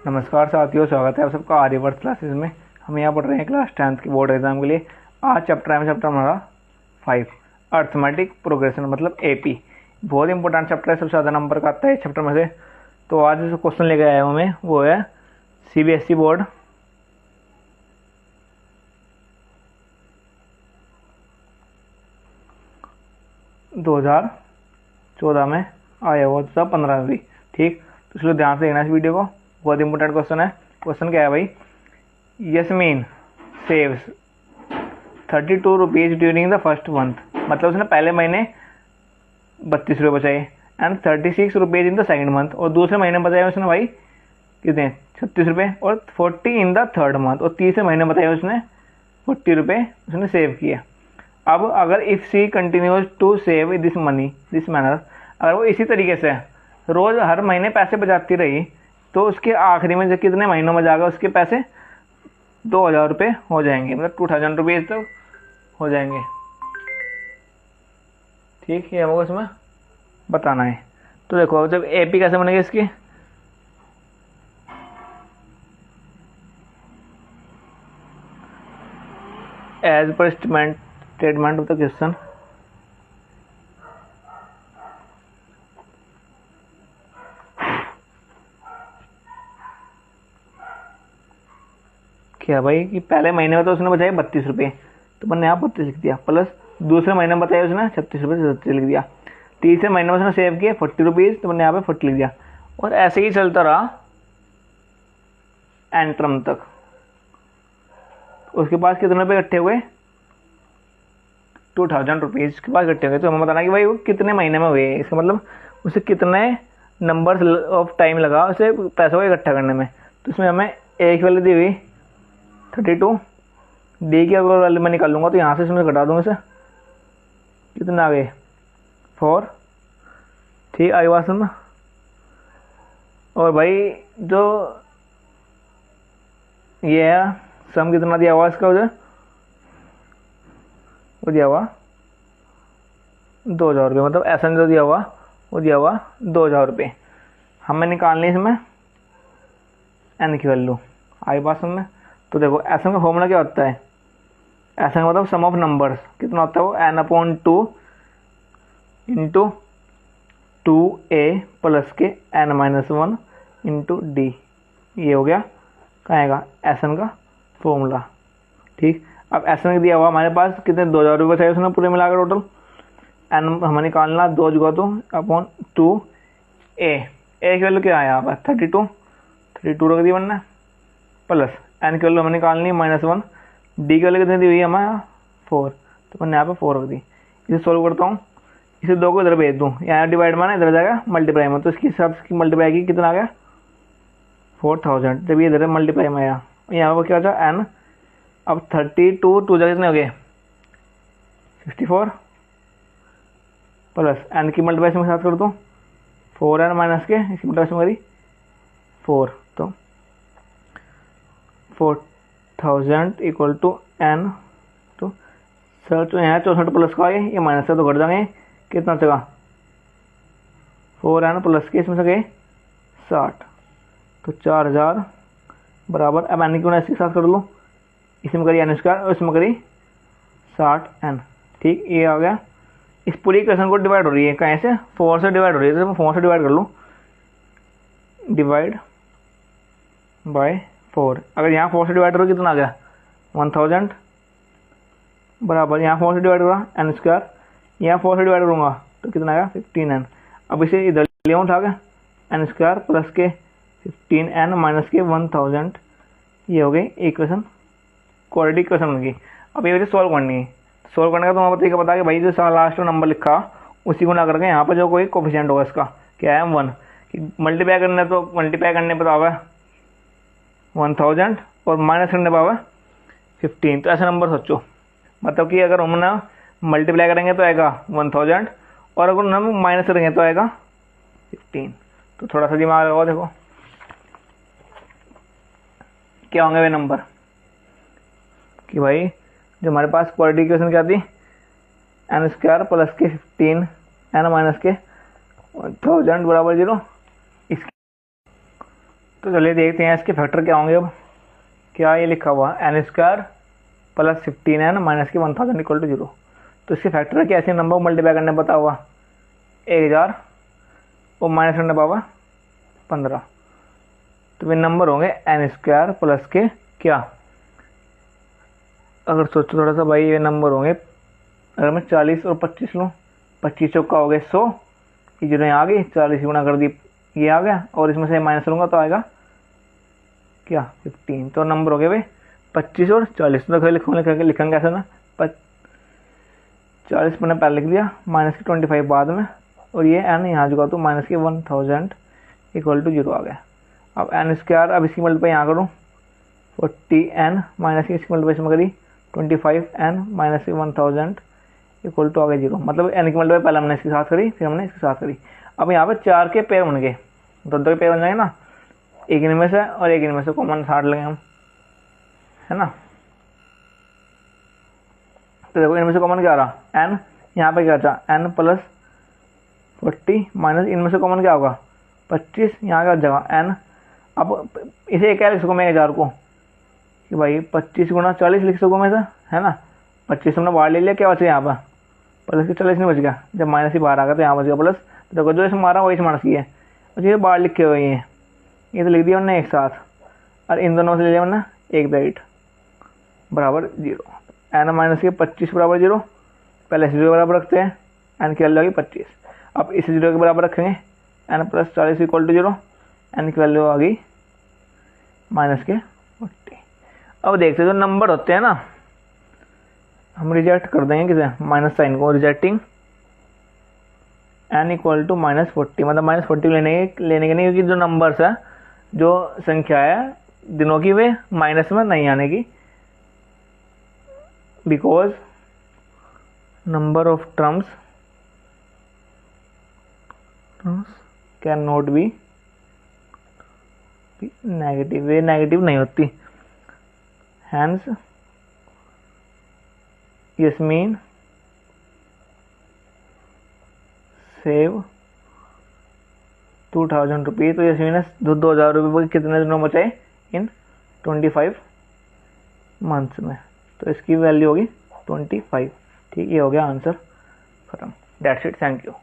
नमस्कार साथियों, स्वागत है आप सबका आर्यवर्त क्लासेस में। हम यहाँ पढ़ रहे हैं क्लास 10th के बोर्ड एग्जाम के लिए। आज चैप्टर हमारा 5 अर्थमेटिक प्रोग्रेशन मतलब एपी। बहुत इंपॉर्टेंट चैप्टर है, सबसे ज़्यादा नंबर का आता है इस चैप्टर में से। तो आज जो क्वेश्चन लेके आया हूँ मैं वो है CBSE बोर्ड 2014 में आया हुआ था, 15 में भी। ठीक, तो इसलिए ध्यान से देखना इस वीडियो को, बहुत इंपॉर्टेंट क्वेश्चन है। क्वेश्चन क्या है भाई, Yasmin saves 32 rupees during the first month, मतलब उसने पहले महीने 32 रुपये बचाए, and 36 rupees in the second month, और दूसरे महीने बचाए उसने भाई कितने 36 रुपये, और 40 इन द थर्ड मंथ, और तीसरे महीने बताए उसने 40 रुपये उसने सेव किया। अब अगर if she continues to save this money this manner, अगर वो इसी तरीके से रोज़ हर महीने पैसे बचाती रही तो उसके आखिरी में जब कितने महीनों में जाकर उसके पैसे 2000 रुपये हो जाएंगे, मतलब 2000 रुपीज़ तो हो जाएंगे। ठीक, ये हमको इसमें बताना है। तो देखो जब एपी कैसे बनेगी इसकी, as per statement of the question क्या भाई कि पहले महीने में तो उसने बचाए 32 रुपये, तो मैंने यहाँ 32 लिख दिया, प्लस दूसरे महीने में बताया उसने 36 रुपये 36 लिख दिया, तीसरे महीने में उसने सेव किए 40 रुपीज़, तो मैंने यहाँ पे 40 लिख दिया, और ऐसे ही चलता रहा एंड टर्म तक। उसके पास कितने रुपये इकट्ठे हुए, 2000 रुपीज़ के पास इकट्ठे हुए। तो हमें बताना कि भाई वो कितने महीने में हुए, इसका मतलब उसे कितने नंबर ऑफ टाइम लगा उसे पैसों को इकट्ठा करने में। तो इसमें हमें एक वैल्यू दी हुई 32, डी की अगर वैल्यू मैं निकाल लूँगा तो यहाँ से इसमें घटा दूँगा, इसे कितना आ गए 4। ठीक, आई बात सुन। और भाई जो ये है सम कितना दिया हुआ इसका, उधर वो दिया हुआ 2000 रुपये, मतलब ऐसा जो दिया हुआ वो दिया हुआ 2000 रुपये। हमें निकालनी इसमें एन की वैल्यू, आई बात सुन। तो देखो एसएम का फॉर्मूला क्या होता है, एसएम का मतलब सम ऑफ नंबर्स कितना होता है वो n/2 इंटू 2a प्लस के n-1 इंटू डी। ये हो गया कहाँ आएगा एसएम का फॉर्मूला। ठीक, अब एसएम दिया हुआ हमारे पास कितने 2000 रुपये चाहिए उसने पूरे मिलाकर टोटल, एन हमें निकालना 2/2/2a। ए की वैल्यू क्या है यहाँ पर 32 रख दी बनना, प्लस एन की वैल्यू हमें निकालनी -1, डी की वैल्यू कितनी दी हुई है हमें 4, तो मैंने यहाँ पे 4 रख दी। इसे सोल्व करता हूँ, इसे 2 को इधर भेज दूँ, यहाँ डिवाइड माना इधर जाएगा मल्टीप्लाई में, तो इसके हिसाब से मल्टीप्लाई की कितना आ गया 4000। जब ये इधर मल्टीप्लाई में आया यहाँ पर क्या होता है एन, अब 32 2 जगह कितने हो गए 64, प्लस एन की मल्टीप्लाई में साथ कर दूँ 4n माइनस के इसकी मल्टीप्लाई करी 4, तो 4000 इक्वल टू एन। तो सर तो यहाँ 64 प्लस का है, ये माइनस का तो घट जाएंगे, कितना चला 4n प्लस के इसमें से गए 60, तो 4000 बराबर, अब एन क्यों इसके साथ कर लो, इसमें करी एन स्क्वायर और इसमें करी 60n। ठीक, ये आ गया। इस पूरी इक्वेशन को डिवाइड हो रही है कहाँ से 4 से डिवाइड हो रही है, तो मैं 4 से डिवाइड कर लूँ, डिवाइड बाय 4। अगर यहाँ 4 से डिवाइड करो कितना आ गया 1000 बराबर, यहाँ 4 से डिवाइड करा एन स्क्वायर, यहाँ 4 से डिवाइड करूँगा तो कितना आएगा 15n। अब इसे इधर ले उठा के एन स्क्वायर प्लस के 15n माइनस के 1000, ये हो गई इक्वेशन, क्वाड्रेटिक इक्वेशन बन गई। अब ये वजह सॉल्व करनी है, सॉल्व करने का तो वहाँ पर बता कि भाई जो लास्ट में नंबर लिखा उसी को ना करके यहाँ पर जो कोई कोफिशिएंट होगा इसका क्या है 1, मल्टीप्लाई करने तो मल्टीप्लाई करने पर आवा 1000 और माइनस करने पर आवा 15। तो ऐसा नंबर सोचो, मतलब कि अगर हम ना मल्टीप्लाई करेंगे तो आएगा 1000 और अगर हम माइनस करेंगे तो आएगा 15। तो थोड़ा सा दिमाग लगाओ, देखो क्या होंगे वे नंबर कि भाई जो हमारे पास क्वाड्रेटिक इक्वेशन क्या थी एन स्क्वायर प्लस के 15 एन माइनस के 1000 बराबर 0, तो चलिए देखते हैं इसके फैक्टर क्या होंगे। अब क्या ये लिखा हुआ N square plus 15n minus के 1000 इक्वल टू 0। तो इसके फैक्टर कैसे नंबर को मल्टीप्लाई करने बता हुआ 1000 और माइनस करने पावा 15। तो वे नंबर होंगे एन स्क्वायर प्लस के क्या, अगर सोचो थोड़ा सा भाई, ये नंबर होंगे अगर मैं 40 और 25 लूँ, 25 चौका हो गए 100, ये जीरो यहाँ आ गई, 40 गुना कर दी ये आ गया, और इसमें से माइनस लूँगा तो आएगा क्या 15। तो नंबर हो गए भाई 25 और 40। तो लिखेंगे कैसे ना 40 मैंने पहले लिख दिया, माइनस की 25 बाद में, और ये एन यहाँ जुगा तो माइनस के 1000 इक्वल टू 0 आ गया। अब एन स्क्वायर, अब इसकी मल्टीप्लाई यहाँ करूँ 40n माइनस की इसकी मल्टीप्लाई इसमें करी 25n माइनस की 1000 इक्वल टू आ गया 0। मतलब एन की मल्टीप्लाई पहले हमने इसके साथ करी, फिर हमने इसके साथ करी। अब यहाँ पे 4 के पेयर बन गए, दो के पेयर बन जाएंगे ना, एक इनमें से और एक इनमें से कॉमन 60 लेंगे हम, है ना। तो देखो इनमें से कॉमन क्या आ रहा n, यहाँ पे क्या था n प्लस 40 माइनस इनमें से कॉमन क्या होगा 25, यहाँ का जगह n। अब इसे क्या लिख सकूँ मैं 1000 को कि भाई 25 गुना 40 लिख सकूँ मैं इसे, है ना। 25 हमने बाहर ले लिया, क्या बचा यहाँ पर प्लस की 40 नहीं बच गया, जब माइनस ही बाहर आ गया तो यहाँ बच गया प्लस। तो देखो जो इसमें मारा वही माइनस की है, और ये बाहर लिखे हुए हैं, ये तो लिख दिया हमने एक साथ, और इन दोनों से ले लिया हमने एक ब्रैकेट बराबर 0। एन माइनस के 25 बराबर 0, पहले इस 0 बराबर रखते हैं, एन की वैल्यू होगी 25। अब इस 0 के बराबर रखेंगे n plus 40 equal to 0, n की वैल्यू आ गई माइनस के 40। अब देखते जो नंबर होते हैं ना, हम रिजेक्ट कर देंगे किसे, माइनस साइन को, rejecting n equal to minus 40, मतलब माइनस 40 लेने के नहीं, क्योंकि जो नंबर्स है, जो संख्या है दिनों की, वे माइनस में नहीं आने की, because number of terms can not be negative, way negative नहीं होती। हैंस यस मीन सेव 2000 रुपये। तो यस मीन 2000 रुपये कितने दिनों में बचाए इन 25 मंथ्स में, तो इसकी वैल्यू होगी 25। ठीक, ये हो गया आंसर खत्म। That's it, thank you.